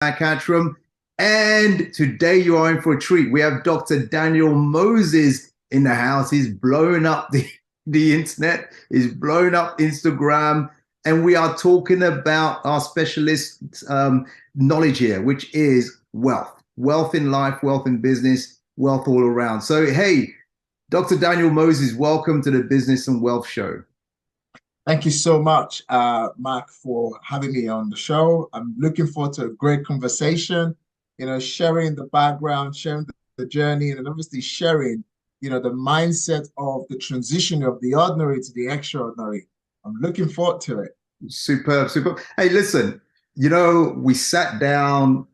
Catchroom. And today you are in for a treat. We have Dr. Daniel Moses in the house. He's blowing up the internet. He's blowing up Instagram. And we are talking about our specialist knowledge here, which is wealth. Wealth in life, wealth in business, wealth all around. So, hey, Dr. Daniel Moses, welcome to the Business and Wealth Show. Thank you so much, Mark, for having me on the show. I'm looking forward to a great conversation, sharing the background, sharing the journey, and obviously sharing, the mindset of the transition of the ordinary to the extraordinary. I'm looking forward to it. Superb, superb. Hey, listen, we sat down,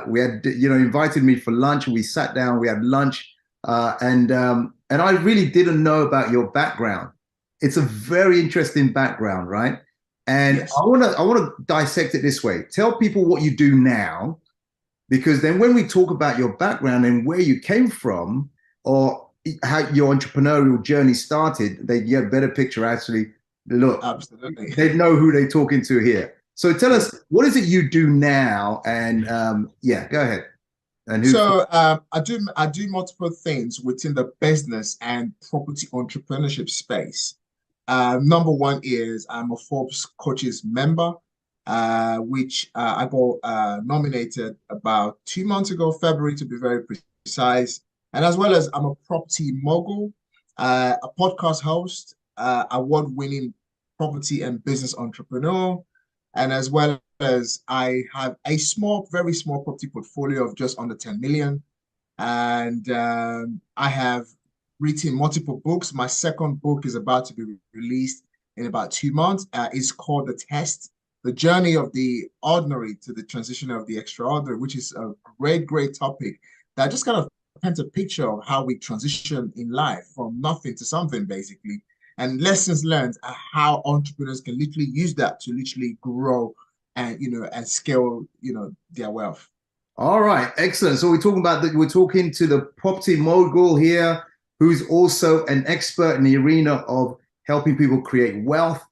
we had, invited me for lunch, and we sat down, we had lunch, and I really didn't know about your background. It's a very interesting background, right? And yes. I want to dissect it this way. Tell people what you do now, because then when we talk about your background and where you came from, or how your entrepreneurial journey started, they get a better picture. Actually, look, absolutely, they know who they're talking to here. So tell us, what is it you do now? And yeah, go ahead. And I do multiple things within the business and property entrepreneurship space. Number one is I'm a Forbes Coaches member, which I got nominated about 2 months ago, February to be very precise. And as well as I'm a property mogul, a podcast host, award-winning property and business entrepreneur, and as well as I have a very small property portfolio of just under 10 million. And I have written multiple books. My second book is about to be released in about 2 months. It's called The Test, The Journey of the Ordinary to the Transition of the Extraordinary, which is a great topic that just kind of paints a picture of how we transition in life from nothing to something, basically, and lessons learned, how entrepreneurs can literally use that to literally grow and, and scale, their wealth. All right, excellent. So we're talking to the property mogul here, who's also an expert in the arena of helping people create wealth,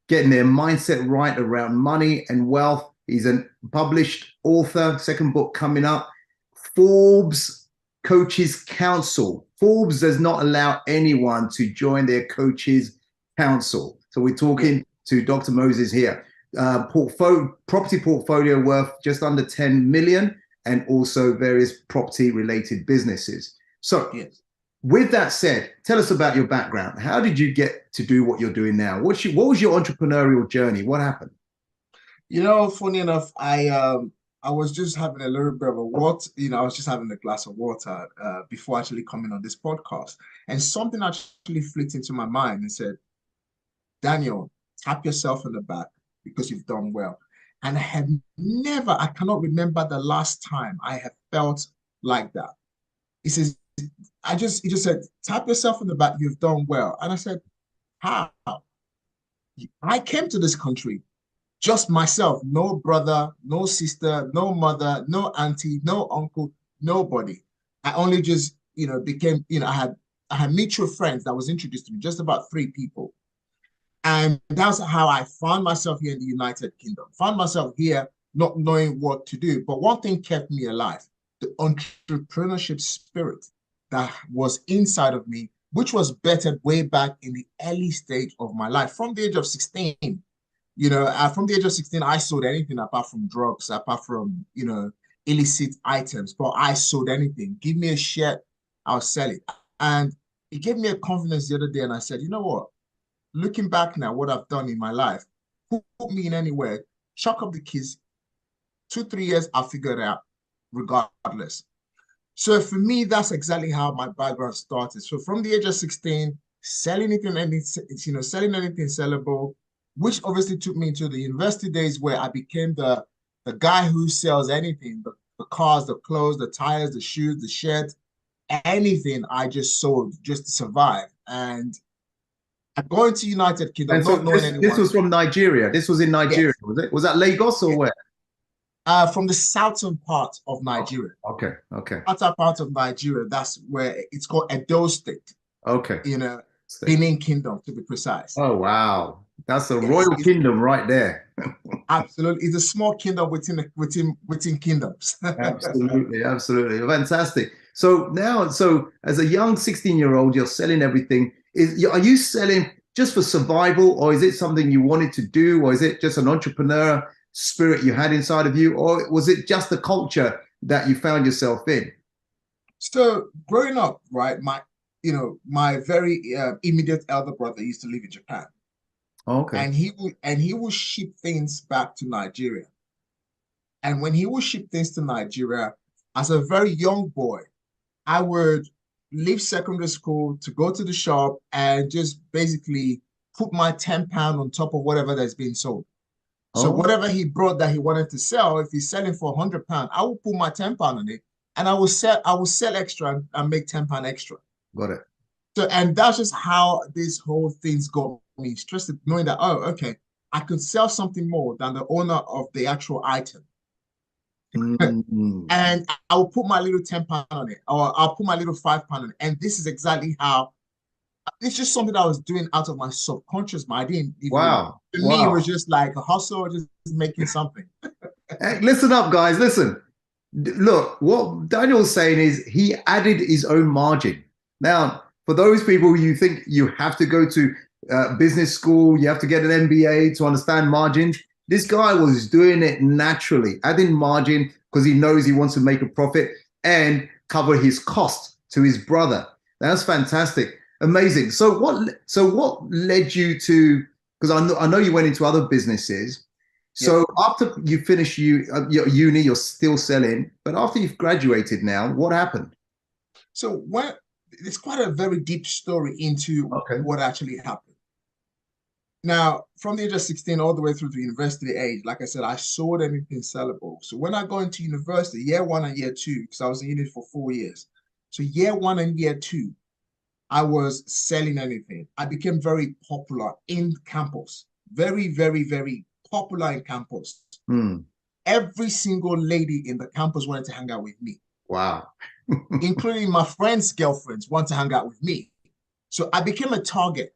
getting their mindset right around money and wealth. He's a published author, second book coming up. Forbes Coaches Council. Forbes does not allow anyone to join their coaches council. So we're talking to Dr. Moses here. Property portfolio worth just under 10 million, and also various property related businesses. So yes. With that said, tell us about your background. How did you get to do what you're doing now? What was your entrepreneurial journey? What happened? Funny enough, I was just having a little bit of a water, I was just having a glass of water before actually coming on this podcast. And something actually flicked into my mind and said, Daniel, tap yourself on the back because you've done well. And I cannot remember the last time I have felt like that. He says, he just said, tap yourself on the back, you've done well. And I said, how? I came to this country, just myself, no brother, no sister, no mother, no auntie, no uncle, nobody. I only just, became, I had mutual friends that was introduced to me, just about 3 people. And that's how I found myself here in the United Kingdom, found myself here not knowing what to do. But one thing kept me alive, the entrepreneurship spirit that was inside of me, which was bettered way back in the early stage of my life. From the age of 16, from the age of 16, I sold anything apart from drugs, apart from, illicit items, but I sold anything. Give me a shirt, I'll sell it. And it gave me a confidence the other day. And I said, you know what? Looking back now, what I've done in my life, put me in anywhere, chuck up the keys, 2-3 years, I'll figure it out regardless. So for me, that's exactly how my background started. So from the age of 16, selling anything sellable, which obviously took me into the university days where I became the guy who sells anything, the cars, the clothes, the tires, the shoes, the shirts, anything I just sold just to survive. And I'm going to United Kingdom, and so not knowing anyone. This was from Nigeria. This was in Nigeria, yes. Was it? Was that Lagos or where? From the southern part of Nigeria. Okay. Outer part of Nigeria, that's where it's called Edo State. Okay. Benin Kingdom, to be precise. Oh, wow. That's a Yes, royal kingdom right there. absolutely. It's a small kingdom within kingdoms. Absolutely, absolutely. Fantastic. So now, so as a young 16-year-old, you're selling everything. Are you selling just for survival, or is it something you wanted to do, or is it just an entrepreneur spirit you had inside of you, or was it just the culture that you found yourself in? So growing up, right, my very immediate elder brother used to live in Japan, Okay. and he would ship things back to Nigeria. And when he would ship things to Nigeria, as a very young boy, I would leave secondary school to go to the shop and just basically put my 10 pound on top of whatever that's being sold. So Oh, whatever he brought that he wanted to sell, if he's selling for 100 pound, I will put my 10 pound on it and I will sell extra and make 10 pound extra. got it. So, and that's just how this whole thing's got me interested, knowing that, oh, okay, I could sell something more than the owner of the actual item. Mm, And I'll put my little 10 pound on it, or I'll put my little 5 pound on it. And this is exactly how it's just something I was doing out of my subconscious mind. I didn't even, wow. to me, it was Wow. just like a hustle, just making something. Hey, listen up, guys. Listen. Look, what Daniel's saying is he added his own margin. Now, for those people you think you have to go to business school, you have to get an MBA to understand margins, this guy was doing it naturally, adding margin because he knows he wants to make a profit and cover his cost to his brother. That's fantastic. Amazing. So what led you to, because I know you went into other businesses. Yeah. So after you finish your uni, you're still selling, but after you've graduated now, what happened? So when it's quite a very deep story into Okay. what actually happened. Now, from the age of 16 all the way through to university age, like I said, I sold anything sellable. So when I go into university, year one and year two, because I was in uni for 4 years. So year one and year two, I was selling anything. I became very popular in campus. Very, very, very popular in campus. Hmm. Every single lady in the campus wanted to hang out with me, Wow. including my friends' girlfriends want to hang out with me. So I became a target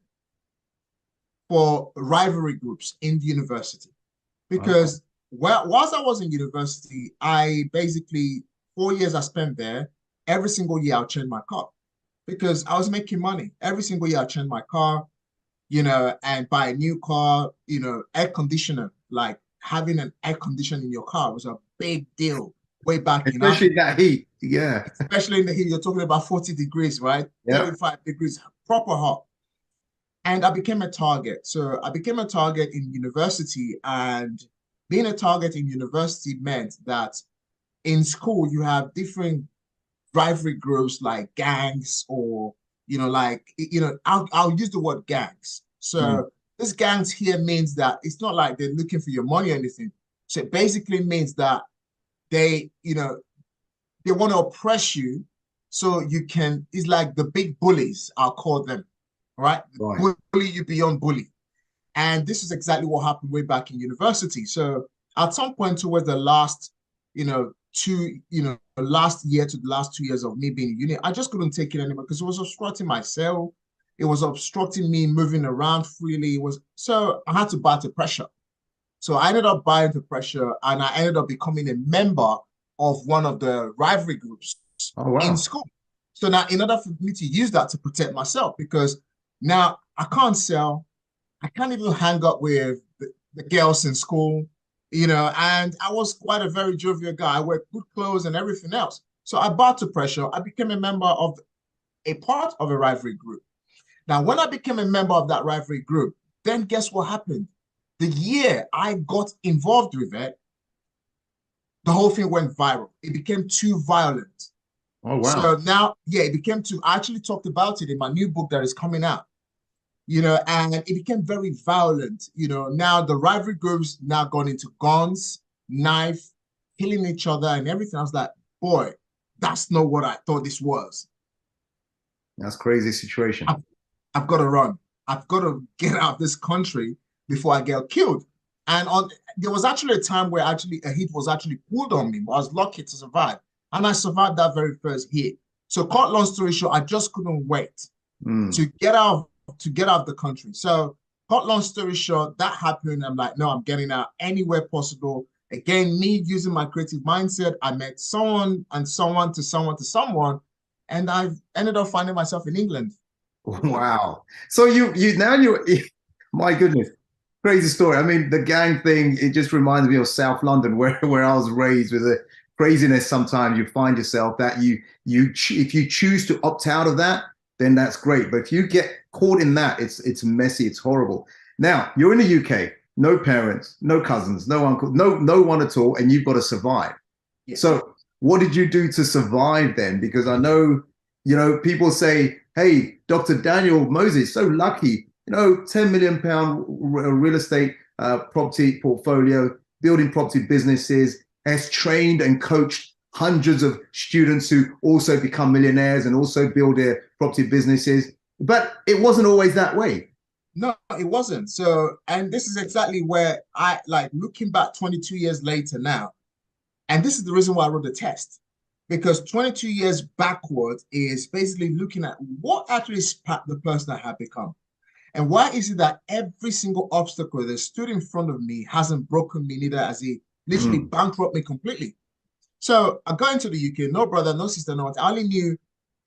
for rivalry groups in the university Wow. because whilst I was in university, I basically 4 years I spent there. Every single year I'll change my car because I was making money. Every single year I change my car, and buy a new car, air conditioner. Like having an air conditioner in your car was a big deal way back in Especially Africa, that heat. Yeah. especially in the heat. You're talking about 40 degrees, right? Yeah. 35 degrees, proper hot. And I became a target. So I became a target in university, and being a target in university meant that in school you have different rivalry groups like gangs or I'll use the word gangs. Hmm. So this gangs here means that it's not like they're looking for your money or anything. So it basically means that they you know they want to oppress you so you can, it's like the big bullies, I'll call them, right? Right. Bully you beyond bully. And this is exactly what happened way back in university. So at some point towards the last, last year to the last 2 years of me being in uni, I just couldn't take it anymore because it was obstructing myself. It was obstructing me moving around freely. So I had to buy the pressure. So I ended up buying the pressure and I ended up becoming a member of one of the rivalry groups Oh, in wow. school. So now in order for me to use that to protect myself, because now I can't sell, I can't even hang up with the girls in school, and I was quite a very jovial guy. I wear good clothes and everything else. So I bought to pressure. I became a member of a part of a rivalry group. Now, when I became a member of that rivalry group, then guess what happened? The year I got involved with it, the whole thing went viral. It became too violent. Oh, So wow. now, yeah, it became too, I actually talked about it in my new book that is coming out. And it became very violent. Now the rivalry groups now gone into guns, knife, killing each other and everything. I was like, boy, that's not what I thought this was. That's crazy situation. I've, I've got to run. I've got to get out of this country before I get killed. And there was actually a time where actually a hit was actually pulled on me. I was lucky to survive. And I survived that very first hit. So cut long story short, I just couldn't wait Hmm. to get out of to get out of the country. So, cut long story short, that happened. I'm like, no, I'm getting out anywhere possible. Again, me using my creative mindset, I met someone and someone to someone to someone, and I've ended up finding myself in England. Wow. So you now you're my goodness, crazy story. I mean, the gang thing, it just reminds me of South London where I was raised with the craziness. Sometimes you find yourself that if you choose to opt out of that, then that's great. But if you get caught in that, it's messy, it's horrible. Now, you're in the UK, no parents, no cousins, no uncle, no one at all, and you've got to survive. Yeah. So what did you do to survive then? Because I know, people say, hey, Dr. Daniel Moses, so lucky, 10 million pound real estate property portfolio, building property businesses, has trained and coached hundreds of students who also become millionaires and also build their property businesses. But it wasn't always that way. No, it wasn't. So, and this is exactly where I like looking back 22 years later now. And this is the reason why I wrote the test, because 22 years backwards is basically looking at what actually sparked the person I have become. And why is it that every single obstacle that stood in front of me hasn't broken me, neither has it literally bankrupt me completely? So I got into the UK, no brother, no sister, no one. I only knew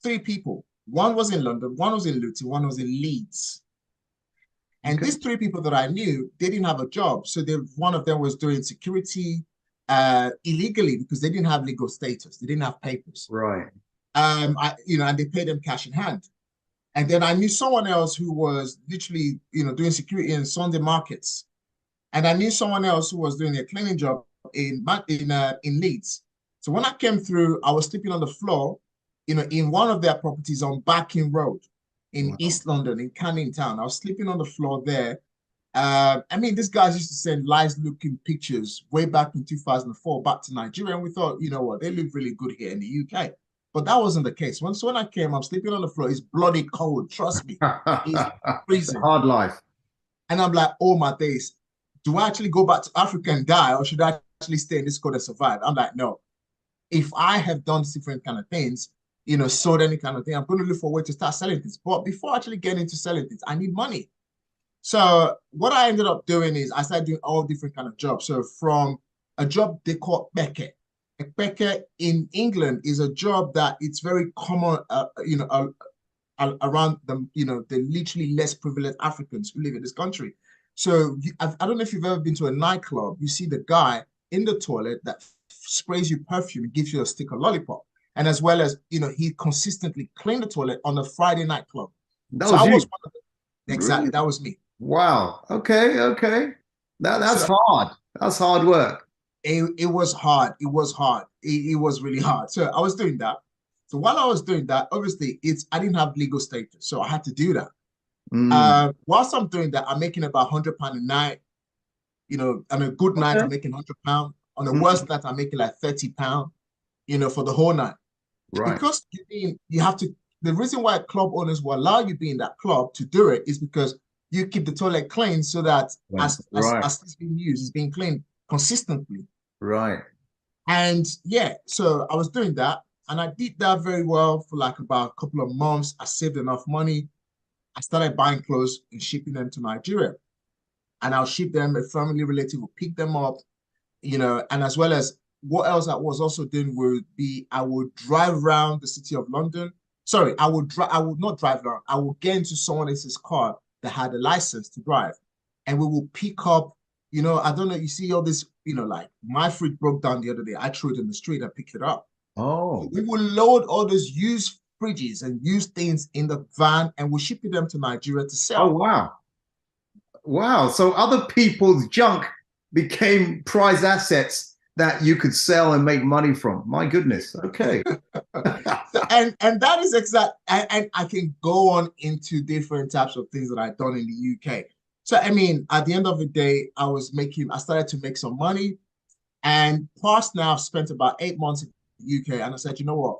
three people. One was in London, one was in Luton, one was in Leeds. And these three people that I knew, they didn't have a job. So one of them was doing security illegally because they didn't have legal status. They didn't have papers. Right. And they paid them cash in hand. And then I knew someone else who was literally, doing security in Sunday markets. And I knew someone else who was doing a cleaning job in Leeds. So when I came through, I was sleeping on the floor, in one of their properties on Barking Road in East London, in Canning Town. I was sleeping on the floor there. These guys used to send nice-looking pictures way back in 2004 back to Nigeria, and we thought, you know what, they look really good here in the UK. But that wasn't the case. So when I came, I'm sleeping on the floor. It's bloody cold. Trust me. It's freezing. Hard life. And I'm like, oh my days. Do I actually go back to Africa and die, or should I actually stay in this cold and survive? I'm like, no. If I have done different kind of things, sold any kind of thing, I'm going to look for a way to start selling things. But before actually getting into selling things, I need money. So what I ended up doing is I started doing all different kind of jobs. So from a job they call beke. A beke in England is a job that it's very common, around the literally less privileged Africans who live in this country. So I don't know if you've ever been to a nightclub. You see the guy in the toilet that sprays you perfume and gives you a stick of lollipop. And as well as, he consistently cleaned the toilet on a Friday night club. That was you. One of them. Exactly. That was me. Wow. Okay. That's hard. That's hard work. It was hard. It was hard. It was really hard. So I was doing that. So while I was doing that, obviously I didn't have legal status, so I had to do that. Whilst I'm doing that, I'm making about £100 a night. On a good night, I'm making £100. On the worst night, I'm making like £30, for the whole night. Right. Because you have to. The reason why club owners will allow you be in that club to do it is because you keep the toilet clean so that as it's being used, it's being cleaned consistently. Right. And yeah, so I was doing that, and I did that very well for like about a couple of months. I saved enough money. I started buying clothes and shipping them to Nigeria. And I'll ship them, a family relative will pick them up, and as well as what else I was also doing would be I would drive around the city of London. Sorry, I would not drive around. I would get into someone else's car that had a license to drive. And we will pick up, I don't know, you see all this, like my fridge broke down the other day. I threw it in the street and picked it up. Oh. So we will load all those used fridges and used things in the van, and we'll ship them to Nigeria to sell. Oh, wow. Wow. So other people's junk became prize assets that you could sell and make money from. My goodness. Okay. and that is exact. And I can go on into different types of things that I've done in the UK. So, at the end of the day, I started to make some money. And past now, I've spent about 8 months in the UK. And I said, you know what?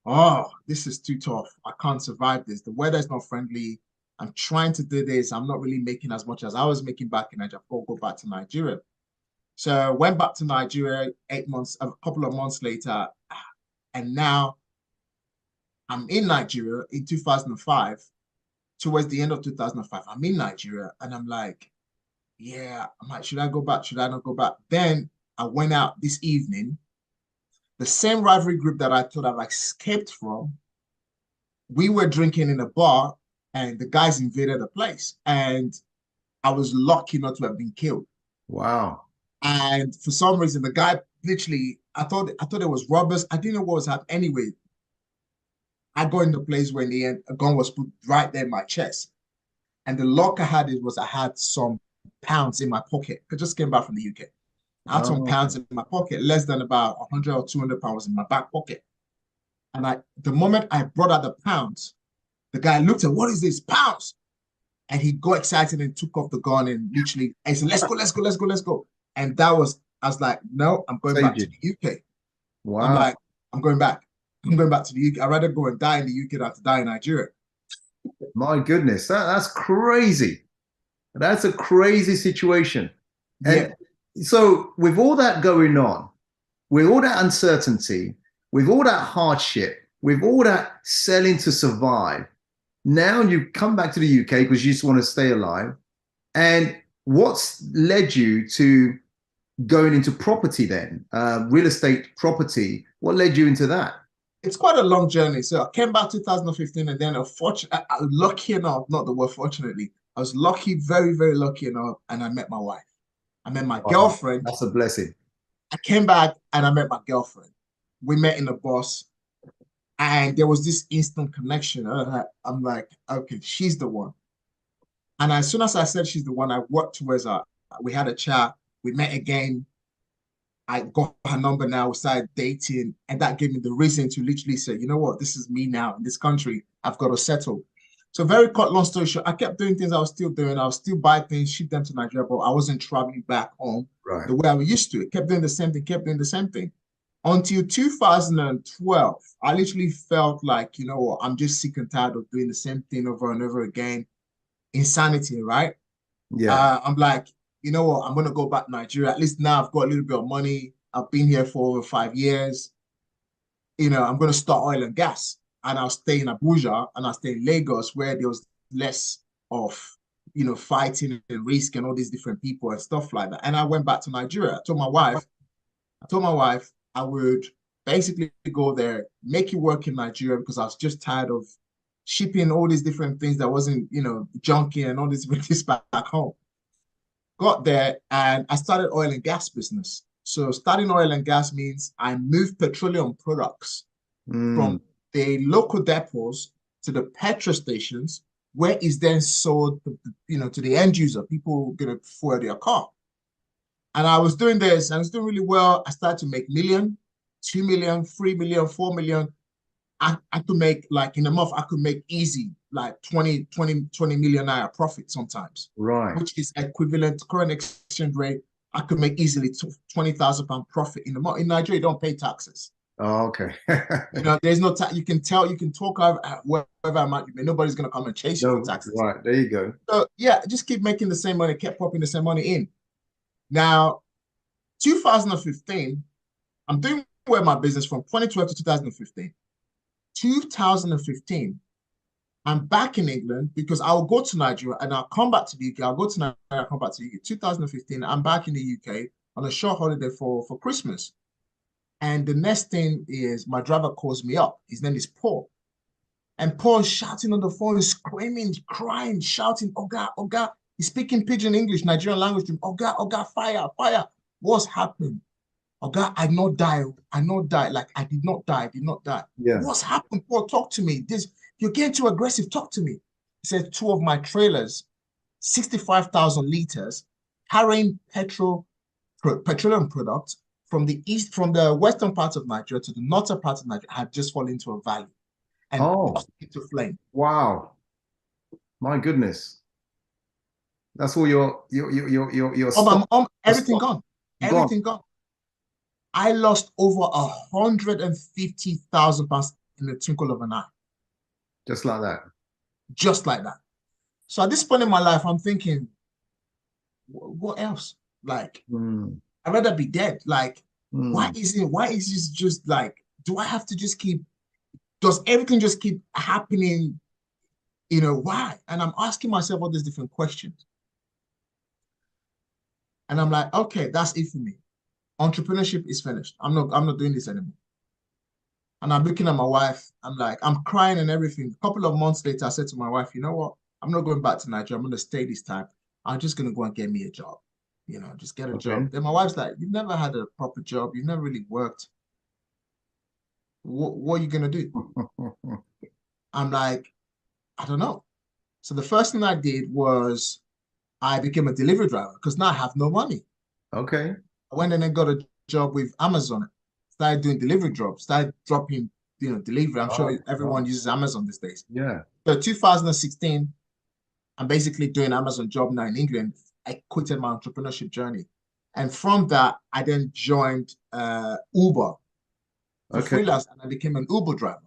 Oh, this is too tough. I can't survive this. The weather is not friendly. I'm trying to do this. I'm not really making as much as I was making back in Nigeria. I'll go back to Nigeria. So I went back to Nigeria a couple of months later. And now I'm in Nigeria in 2005. towards the end of 2005. I'm in Nigeria and I'm like, yeah, I'm like, should I go back? Should I not go back? Then I went out this evening. The same rivalry group that I thought I've escaped from, we were drinking in a bar and the guys invaded the place. And I was lucky not to have been killed. Wow. And for some reason, the guy literally, I thought it was robbers. I didn't know what was happening. Anyway, I got in the place where in the end, a gun was put right there in my chest. And the luck I had was I had some pounds in my pocket. I just came back from the UK. I had some Oh, pounds in my pocket, less than about 100 or 200 pounds in my back pocket. And the moment I brought out the pounds, the guy looked at, what is this? Pounds. And he got excited and took off the gun and literally, I said, let's go, let's go, let's go, let's go. And I was like, no, I'm going back saved to you. the UK. I'm Wow. like, I'm going back. I'm going back to the UK. I'd rather go and die in the UK than to die in Nigeria. My goodness. That's crazy. That's a crazy situation. Yeah. And so with all that going on, with all that uncertainty, with all that hardship, with all that selling to survive, now you come back to the UK because you just want to stay alive. And what's led you to going into property then? Real estate property. What led you into that? It's quite a long journey. So I came back 2015 and then unfortunately, lucky enough, not the word fortunately, I was lucky, very, very lucky enough, and I met my wife. I met my Wow, girlfriend. that's a blessing. I came back and I met my girlfriend. We met in the bus and there was this instant connection. I'm like, okay, she's the one. And as soon as I said she's the one, I worked towards her. We had a chat. We met again. I got her number now. We started dating. And that gave me the reason to literally say, you know what, this is me now in this country. I've got to settle. So very cut, long story short, I kept doing things I was still doing. I was still buying things, ship them to Nigeria, but I wasn't traveling back home Right. the way I used to. Kept doing the same thing, kept doing the same thing. Until 2012, I literally felt like, you know what, I'm just sick and tired of doing the same thing over and over again. Insanity, right? Yeah. I'm like, you know what, I'm going to go back to Nigeria. At least now I've got a little bit of money. I've been here for over 5 years. I'm going to start oil and gas. And I'll stay in Abuja and I'll stay in Lagos where there was less of, fighting and risk and all these different people and stuff like that. And I went back to Nigeria. I told my wife I would basically go there, make it work in Nigeria because I was just tired of shipping all these different things that wasn't, junky and all these things back home. Got there and I started oil and gas business. So starting oil and gas means I moved petroleum products Mm. from the local depots to the petrol stations, where is then sold, to the end user, people gonna fuel their car. And I was doing this, and I was doing really well. I started to make million, 2 million, 3 million, 4 million. I could make like in a month, I could make easy like 20 million naira profit sometimes, Right. which is equivalent to current exchange rate. I could make easily 20,000 pound profit in a month. In Nigeria, you don't pay taxes. Oh, okay. There's no tax. You can tell, you can talk whatever amount you make. Nobody's gonna come and chase you for No, taxes. right. There you go. So yeah, just keep making the same money, kept popping the same money in. Now, 2015, I'm doing well my business from 2012 to 2015. 2015, I'm back in England because I'll go to Nigeria and I'll come back to the UK. I'll go to Nigeria, I'll come back to the UK. 2015, I'm back in the UK on a short holiday for Christmas. And the next thing is my driver calls me up. His name is Paul. And Paul is shouting on the phone, screaming, crying, shouting, Oga, Oga. He's speaking pidgin English, Nigerian language to him. Oga, Oga, fire, fire. What's happening? Oga, I not die. I not die. Like I did not die. I did not die. Yeah. What's happened? Paul, talk to me. You're getting too aggressive. Talk to me. He said two of my trailers, 65,000 liters, carrying petroleum products from the western part of Nigeria to the northern part of Nigeria had just fallen into a valley and Oh, burst into flame. wow. My goodness. That's all your stock Everything gone. gone. Everything gone. I lost over 150,000 pounds in the twinkle of an eye, Just like that. just like that. So at this point in my life, I'm thinking, what else? Like, Mm. I'd rather be dead. Like, Mm. why is this just like, do I have to just keep, does everything just keep happening why? And I'm asking myself all these different questions. And I'm like, okay, that's it for me. Entrepreneurship is finished. I'm not doing this anymore. And I'm looking at my wife. I'm like, I'm crying and everything. A couple of months later, I said to my wife, you know what? I'm not going back to Nigeria. I'm going to stay this time. I'm just going to go and get me a job. Just get a Okay. job. Then my wife's like, you've never had a proper job. You've never really worked. What are you going to do? I'm like, I don't know. So the first thing I did was I became a delivery driver because now I have no money. Okay. I went and then got a job with Amazon, started doing delivery jobs, started dropping, delivery. I'm sure Right. everyone Right. uses Amazon these days. Yeah. So 2016, I'm basically doing Amazon job now in England. I quitted my entrepreneurship journey. And from that, I then joined Uber for Okay. freelance and I became an Uber driver.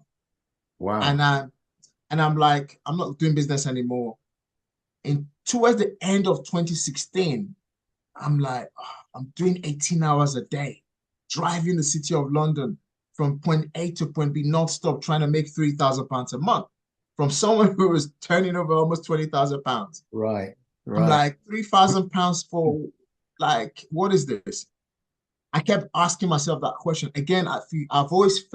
Wow. And I'm like, I'm not doing business anymore. And towards the end of 2016, I'm like, "Oh, I'm doing 18 hours a day, driving the city of London from point A to point B non-stop, trying to make £3,000 a month from someone who was turning over almost £20,000. Right. I'm Right. like, £3,000 for like, what is this? I kept asking myself that question. Again, I've always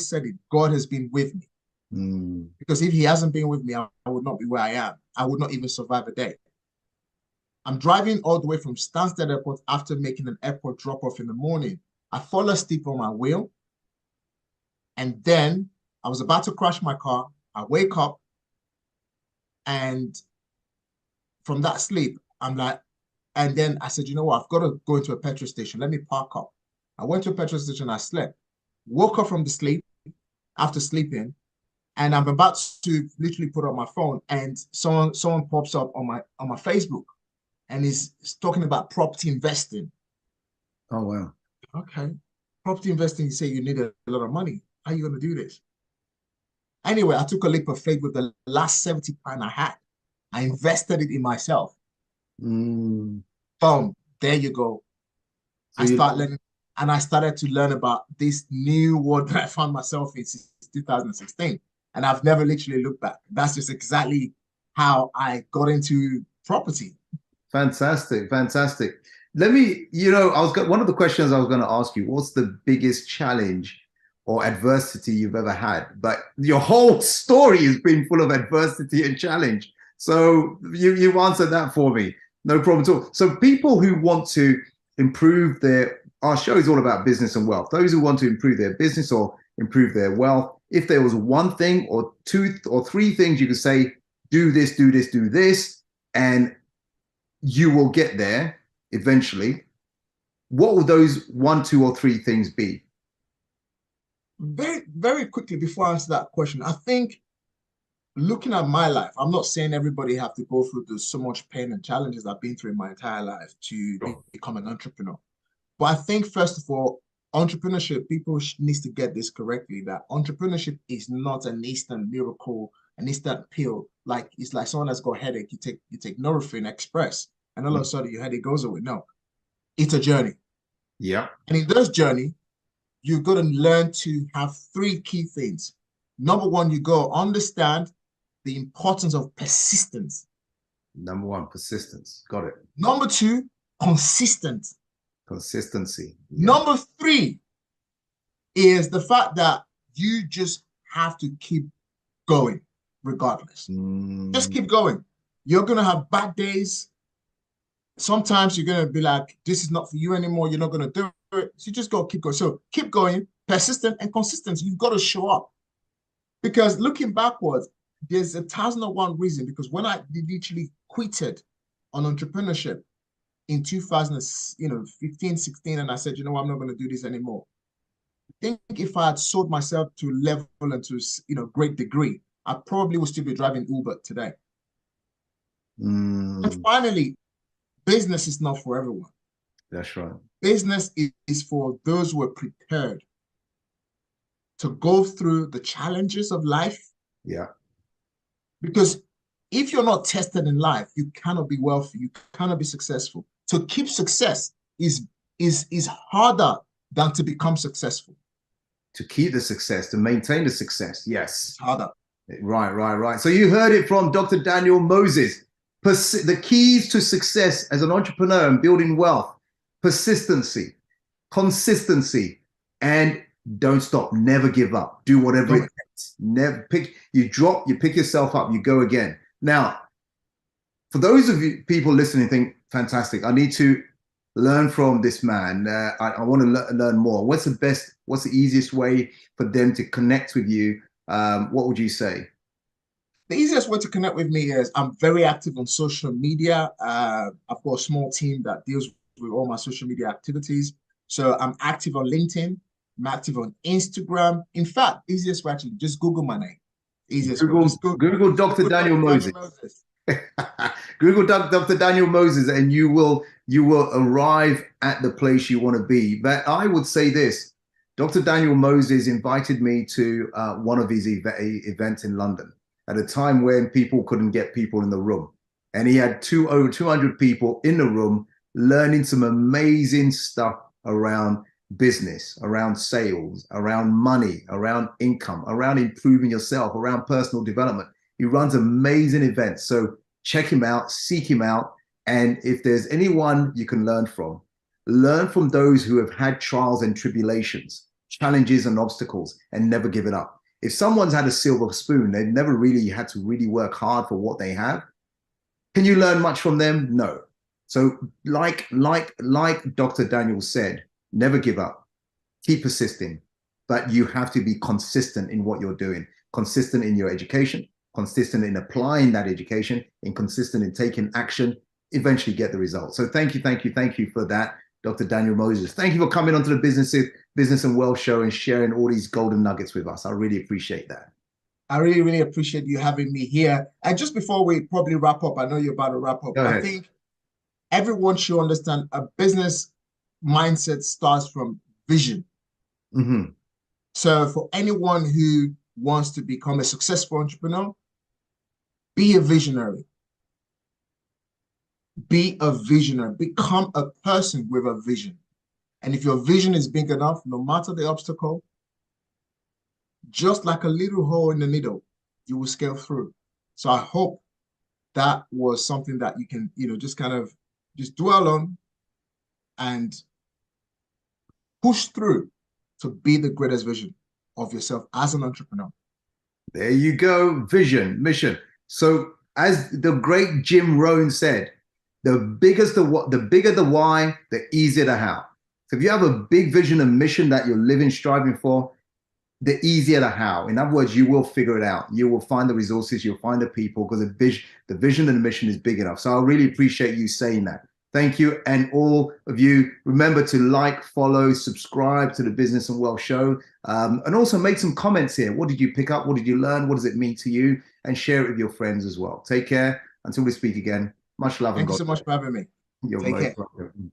said it, God has been with me. Mm. Because if he hasn't been with me, I would not be where I am. I would not even survive a day. I'm driving all the way from Stansted Airport after making an airport drop-off in the morning. I fall asleep on my wheel, and then I was about to crash my car. I wake up, and from that sleep, I'm like, and then I said, you know what? I've got to go into a petrol station. Let me park up. I went to a petrol station. I slept. Woke up from the sleep after sleeping, and I'm about to literally put up my phone, and someone pops up on my Facebook, and is talking about property investing. Oh, wow. Okay. Property investing, you say you need a lot of money. How are you going to do this? Anyway, I took a leap of faith with the last 70 pound I had. I invested it in myself. Mm. Boom. There you go. So I you, start learning and I started to learn about this new world that I found myself in since 2016. And I've never literally looked back. That's just exactly how I got into property. fantastic. Fantastic. Let me, one of the questions I was going to ask you, what's the biggest challenge or adversity you've ever had? But your whole story has been full of adversity and challenge. So you've answered that for me. No problem at all. So people who want to improve our show is all about business and wealth. Those who want to improve their business or improve their wealth, if there was one thing or two or three things you could say, do this, do this, do this, and you will get there eventually. What will those one, two, or three things be? Very, very quickly before I answer that question, I think looking at my life, I'm not saying everybody have to go through so much pain and challenges I've been through in my entire life to become an entrepreneur. But I think first of all, entrepreneurship, people needs to get this correctly, that entrepreneurship is not an instant miracle, an instant pill. Like it's like someone that's got a headache, you take Nurofen Express, and all of a sudden your headache goes away. No, it's a journey. Yeah. And in this journey, you've got to learn to have three key things. Number one, you go understand the importance of persistence. Number one, persistence. Got it. Number two, consistent. Consistency. Yeah. Number three is the fact that you just have to keep going regardless. Just Mm. keep going. You're going to have bad days. Sometimes you're going to be like, this is not for you anymore. You're not going to do it. So you just got to keep going. So keep going, persistent and consistent. You've got to show up. Because looking backwards, there's 1,001 reason. Because when I literally quitted on entrepreneurship in 2015, 16, and I said, you know what, I'm not going to do this anymore. I think if I had sold myself to level and to great degree, I probably would still be driving Uber today. And Mm. finally, business is not for everyone. That's right. Business is for those who are prepared to go through the challenges of life. Yeah. Because if you're not tested in life, you cannot be wealthy, you cannot be successful. To keep success is harder than to become successful. To keep the success, to maintain the success. Yes. It's harder. Right. So you heard it from Dr. Daniel Moses. The keys to success as an entrepreneur and building wealth: persistency, consistency, and don't stop. Never give up. Do whatever it takes. Never pick. You drop. You pick yourself up. You go again. Now, for those of you people listening, think fantastic. I need to learn from this man. I want to learn more. What's the best? What's the easiest way for them to connect with you? What would you say? The easiest way to connect with me is I'm very active on social media. I've got a small team that deals with all my social media activities. So I'm active on LinkedIn. I'm active on Instagram. In fact, easiest way actually, just Google my name. Easiest way. Google Just Dr. Google Daniel Dr. Daniel Moses. Moses. Google Dr. Daniel Moses, and you will arrive at the place you want to be. But I would say this: Dr. Daniel Moses invited me to one of his events in London at a time when people couldn't get people in the room, and he had over 200 people in the room learning some amazing stuff around business, around sales, around money, around income, around improving yourself, around personal development. He runs amazing events. So check him out, seek him out. And if there's anyone you can learn from those who have had trials and tribulations, challenges and obstacles, and never give it up. If someone's had a silver spoon, they've never really had to really work hard for what they have. Can you learn much from them? No. So like Dr. Daniel said, never give up. Keep persisting. But you have to be consistent in what you're doing, consistent in your education, consistent in applying that education, and consistent in taking action, eventually get the results. So thank you for that, Dr. Daniel Moses. Thank you for coming onto the Business and Wealth Show and sharing all these golden nuggets with us. I really appreciate that. I really, really appreciate you having me here. And just before we probably wrap up, I know you're about to wrap up. I think everyone should understand a business mindset starts from vision. Mm-hmm. So for anyone who wants to become a successful entrepreneur, be a visionary. Be a visionary. Become a person with a vision. And if your vision is big enough, no matter the obstacle, just like a little hole in the needle, you will scale through. So I hope that was something that you can, just kind of just dwell on and push through to be the greatest vision of yourself as an entrepreneur. There you go. Vision, mission. So as the great Jim Rohn said, the bigger the why, the easier the how. So if you have a big vision and mission that you're living, striving for, the easier the how. In other words, you will figure it out. You will find the resources, you'll find the people, because the vision and the mission is big enough. So I really appreciate you saying that. Thank you. And all of you, remember to like, follow, subscribe to the Business and Wealth Show. And also make some comments here. What did you pick up? What did you learn? What does it mean to you? And share it with your friends as well. Take care. Until we speak again. Much love and Thank you God. so much for having me. You're Take most care. welcome.